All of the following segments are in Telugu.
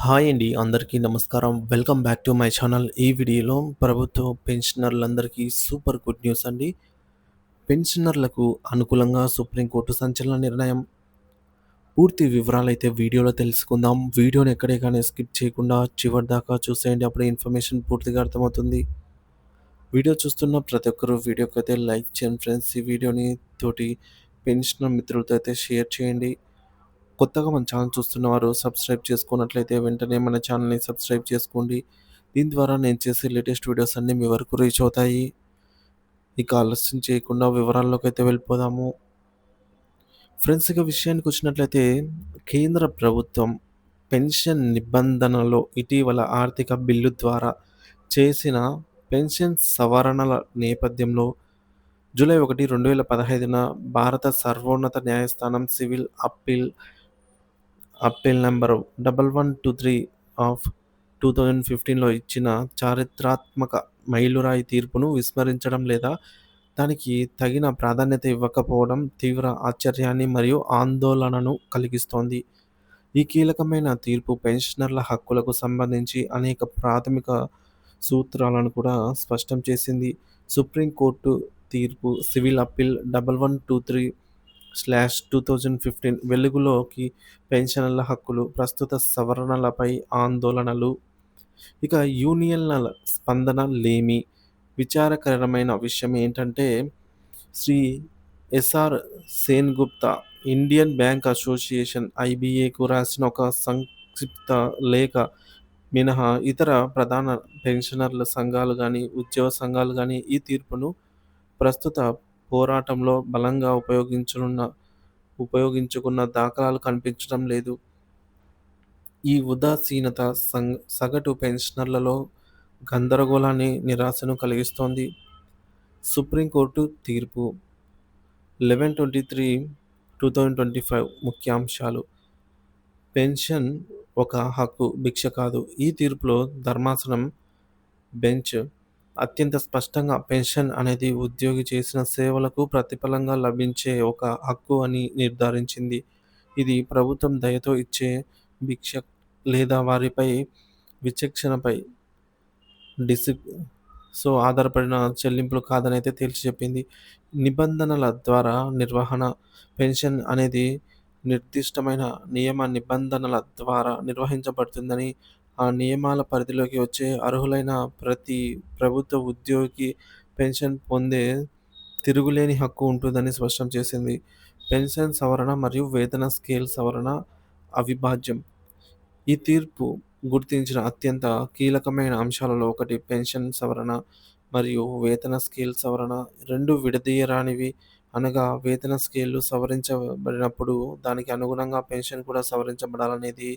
హాయ్ అండి. అందరికీ నమస్కారం. Welcome back to my channel. ఈ వీడియోలో ప్రభుత్వ పెన్షనర్లందరికీ సూపర్ గుడ్ న్యూస్ అండి. పెన్షనర్లకు అనుకూలంగా సుప్రీంకోర్టు సంచలన నిర్ణయం. పూర్తి వివరాలైతే వీడియోలో తెలుసుకుందాం. వీడియోని ఎక్కడే కానీ స్కిప్ చేయకుండా చివరిదాకా చూసేయండి. అప్పుడే ఇన్ఫర్మేషన్ పూర్తిగా అర్థమవుతుంది. వీడియో చూస్తున్న ప్రతి ఒక్కరు వీడియోకైతే లైక్ చేయండి ఫ్రెండ్స్. ఈ వీడియోని తోటి పెన్షనర్ మిత్రులతో అయితే షేర్ చేయండి. కొత్తగా మన ఛానల్ చూస్తున్నవారు సబ్స్క్రైబ్ చేసుకున్నట్లయితే వెంటనే మన ఛానల్‌ని సబ్స్క్రైబ్ చేసుకోండి. దీని ద్వారా నేను చేసే లేటెస్ట్ వీడియోస్ అన్నీ మీ వరకు రీచ్ అవుతాయి. ఇక ఆలస్యం చేయకుండా వివరాల్లోకైతే వెళ్ళిపోదాము. ఫ్రెండ్స్, ఇక విషయానికొచ్చినట్లయితే కేంద్ర ప్రభుత్వం పెన్షన్ నిబంధనలో ఇటీవల ఆర్థిక బిల్లు ద్వారా చేసిన పెన్షన్ సవరణల నేపథ్యంలో జూలై 1, 2015న భారత సర్వోన్నత న్యాయస్థానం సివిల్ అప్పీల్ నంబర్ 1123 ఆఫ్ 2015లో ఇచ్చిన చారిత్రాత్మక మైలురాయి తీర్పును విస్మరించడం లేదా దానికి తగిన ప్రాధాన్యత ఇవ్వకపోవడం తీవ్ర ఆశ్చర్యాన్ని మరియు ఆందోళనను కలిగిస్తోంది. ఈ కీలకమైన తీర్పు పెన్షనర్ల హక్కులకు సంబంధించి అనేక ప్రాథమిక సూత్రాలను కూడా స్పష్టం చేసింది. సుప్రీంకోర్టు తీర్పు సివిల్ అప్పీల్ 1123/2015 వెలుగులోకి పెన్షనర్ల హక్కులు, ప్రస్తుత సవరణలపై ఆందోళనలు. ఇక యూనియన్ల స్పందన లేమి. విచారకరమైన విషయం ఏంటంటే Shri S R Sengupta Indian bank association (ఐబీఏకు) రాసిన ఒక సంక్షిప్త లేఖ మినహా ఇతర ప్రధాన పెన్షనర్ల సంఘాలు గానీ, ఉద్యోగ సంఘాలు గానీ ఈ తీర్పును ప్రస్తుత పోరాటంలో బలంగా ఉపయోగించుకున్న దాఖలాలు కనిపించడం లేదు. ఈ ఉదాసీనత సగటు పెన్షనర్లలో గందరగోళాన్ని, నిరాశను కలిగిస్తోంది. సుప్రీంకోర్టు తీర్పు 11/23/2025 ముఖ్యాంశాలు. పెన్షన్ ఒక హక్కు, భిక్ష కాదు. ఈ తీర్పులో ధర్మాసనం బెంచ్ అత్యంత స్పష్టంగా పెన్షన్ అనేది ఉద్యోగి చేసిన సేవలకు ప్రతిఫలంగా లభించే ఒక హక్కు అని నిర్ధారించింది. ఇది ప్రభుత్వం దయతో ఇచ్చే భిక్ష లేదా వారిపై విచక్షణపై డిసి ఆధారపడిన చెల్లింపులు కాదనైతే తేల్చి చెప్పింది. నిబంధనల ద్వారా నిర్వహణ. పెన్షన్ అనేది నిర్దిష్టమైన నియమ నిబంధనల ద్వారా నిర్వహించబడుతుందని, ఆ నియమాల పరిధిలోకి వచ్చే అర్హులైన ప్రతి ప్రభుత్వ ఉద్యోగికి పెన్షన్ పొందే తిరుగులేని హక్కు ఉంటుందని స్పష్టం చేసింది. పెన్షన్ సవరణ మరియు వేతన స్కేల్ సవరణ అవిభాజ్యం. ఈ తీర్పు గుర్తించిన అత్యంత కీలకమైన అంశాలలో ఒకటి పెన్షన్ సవరణ మరియు వేతన స్కేల్ సవరణ. రెండు విడదీయరానివి. అనగా వేతన స్కేల్‌లు సవరించబడినప్పుడు దానికి అనుగుణంగా పెన్షన్ కూడా సవరించబడాలనేది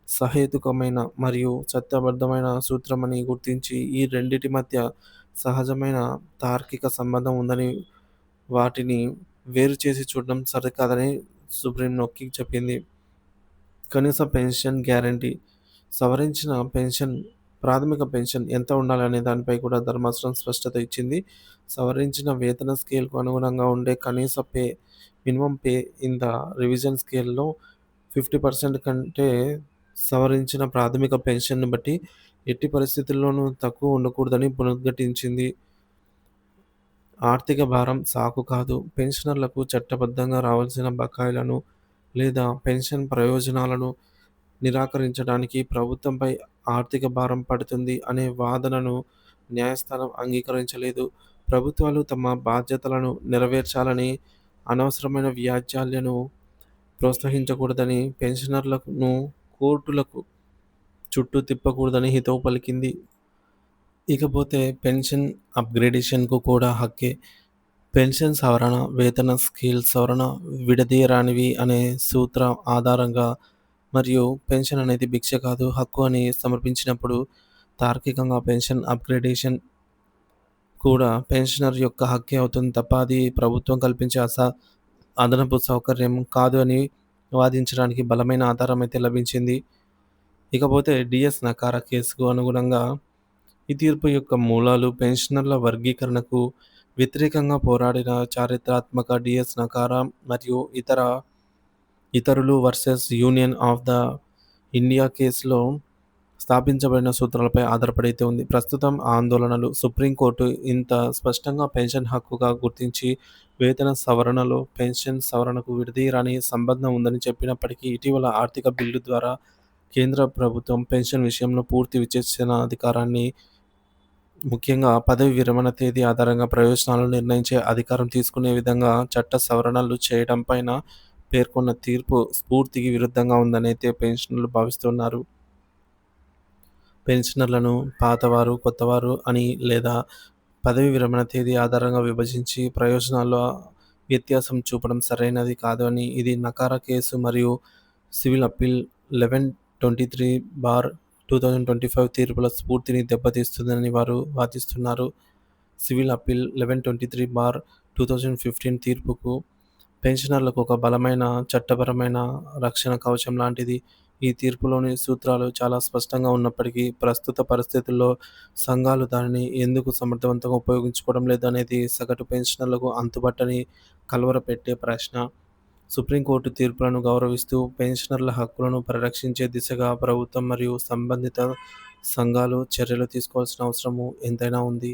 సహేతుకమైన మరియు చట్టబద్ధమైన సూత్రమని గుర్తించి, ఈ రెండిటి మధ్య సహజమైన తార్కిక సంబంధం ఉందని, వాటిని వేరు చేసి చూడడం సరికాదని సుప్రీం నొక్కి చెప్పింది. కనీస పెన్షన్ గ్యారంటీ. సవరించిన ప్రాథమిక పెన్షన్ ఎంత ఉండాలనే దానిపై కూడా ధర్మాసనం స్పష్టత ఇచ్చింది. సవరించిన వేతన స్కేల్‌కు అనుగుణంగా ఉండే కనీస minimum pay in the revision స్కేల్‌లో 50% కంటే సవరించిన ప్రాథమిక పెన్షన్‌ని బట్టి ఎట్టి పరిస్థితుల్లోనూ తక్కువ ఉండకూడదని పునరుద్ఘాటించింది. ఆర్థిక భారం సాకు కాదు. పెన్షనర్లకు చట్టబద్ధంగా రావాల్సిన బకాయిలను లేదా పెన్షన్ ప్రయోజనాలను నిరాకరించడానికి ప్రభుత్వంపై ఆర్థిక భారం పడుతుంది అనే వాదనను న్యాయస్థానం అంగీకరించలేదు. ప్రభుత్వాలు తమ బాధ్యతలను నెరవేర్చాలని, అనవసరమైన వ్యాజ్యాలను ప్రోత్సహించకూడదని, పెన్షనర్లను కోర్టులకు చుట్టూ తిప్పకూడదని హితవు పలికింది. ఇకపోతే పెన్షన్ అప్‌గ్రేడేషన్‌కు కూడా హక్కే. పెన్షన్ సవరణ, వేతన స్కేల్ సవరణ విడదీయరానివి అనే సూత్రం ఆధారంగా మరియు పెన్షన్ అనేది భిక్ష కాదు, హక్కు అని సమర్పించినప్పుడు తార్కికంగా పెన్షన్ అప్‌గ్రేడేషన్ కూడా పెన్షనర్ యొక్క హక్కే అవుతుంది తప్ప అది ప్రభుత్వం కల్పించే అదనపు సౌకర్యం కాదు అని వాదించడానికి బలమైన ఆధారం అయితే లభించింది. ఇకపోతే డీఎస్ నకార కేసుకు అనుగుణంగా ఈ తీర్పు యొక్క మూలాలు. పెన్షనర్ల వర్గీకరణకు వ్యతిరేకంగా పోరాడిన చారిత్రాత్మక డీఎస్ నకార మరియు ఇతరులు versus union of the India కేసులో స్థాపించబడిన సూత్రాలపై ఆధారపడైతే ఉంది. ప్రస్తుతం ఆందోళనలు సుప్రీంకోర్టు ఇంత స్పష్టంగా పెన్షన్ హక్కుగా గుర్తించి వేతన సవరణలో పెన్షన్ సవరణకు విడదీయరాని సంబంధం ఉందని చెప్పినప్పటికీ ఇటీవల ఆర్థిక బిల్లు ద్వారా కేంద్ర ప్రభుత్వం పెన్షన్ విషయంలో పూర్తి విచక్షణాధికారాన్ని, ముఖ్యంగా పదవి విరమణ తేదీ ఆధారంగా ప్రయోజనాలను నిర్ణయించే అధికారం తీసుకునే విధంగా చట్ట సవరణలు చేయడం పైన పేర్కొన్న తీర్పు స్ఫూర్తికి విరుద్ధంగా ఉందనైతే పెన్షనర్లు భావిస్తున్నారు. పెన్షనర్లను పాతవారు, కొత్తవారు అని లేదా పదవీ విరమణ తేదీ ఆధారంగా విభజించి ప్రయోజనాల్లో వ్యత్యాసం చూపడం సరైనది కాదు అని ఇది నకారా కేసు మరియు సివిల్ అప్పీల్ 1123/2025 తీర్పుల స్ఫూర్తిని దెబ్బతీస్తుందని వారు వాదిస్తున్నారు. సివిల్ అప్పీల్ 1123/2015 తీర్పుకు పెన్షనర్లకు ఒక బలమైన చట్టపరమైన రక్షణ కవచం లాంటిది. ఈ తీర్పులోని సూత్రాలు చాలా స్పష్టంగా ఉన్నప్పటికీ ప్రస్తుత పరిస్థితుల్లో సంఘాలు దానిని ఎందుకు సమర్థవంతంగా ఉపయోగించుకోవడం లేదనేది సగటు పెన్షనర్లకు అంతుబట్టని కలవరపెట్టే ప్రశ్న. సుప్రీంకోర్టు తీర్పులను గౌరవిస్తూ పెన్షనర్ల హక్కులను పరిరక్షించే దిశగా ప్రభుత్వం మరియు సంబంధిత సంఘాలు చర్యలు తీసుకోవాల్సిన అవసరం ఎంతైనా ఉంది.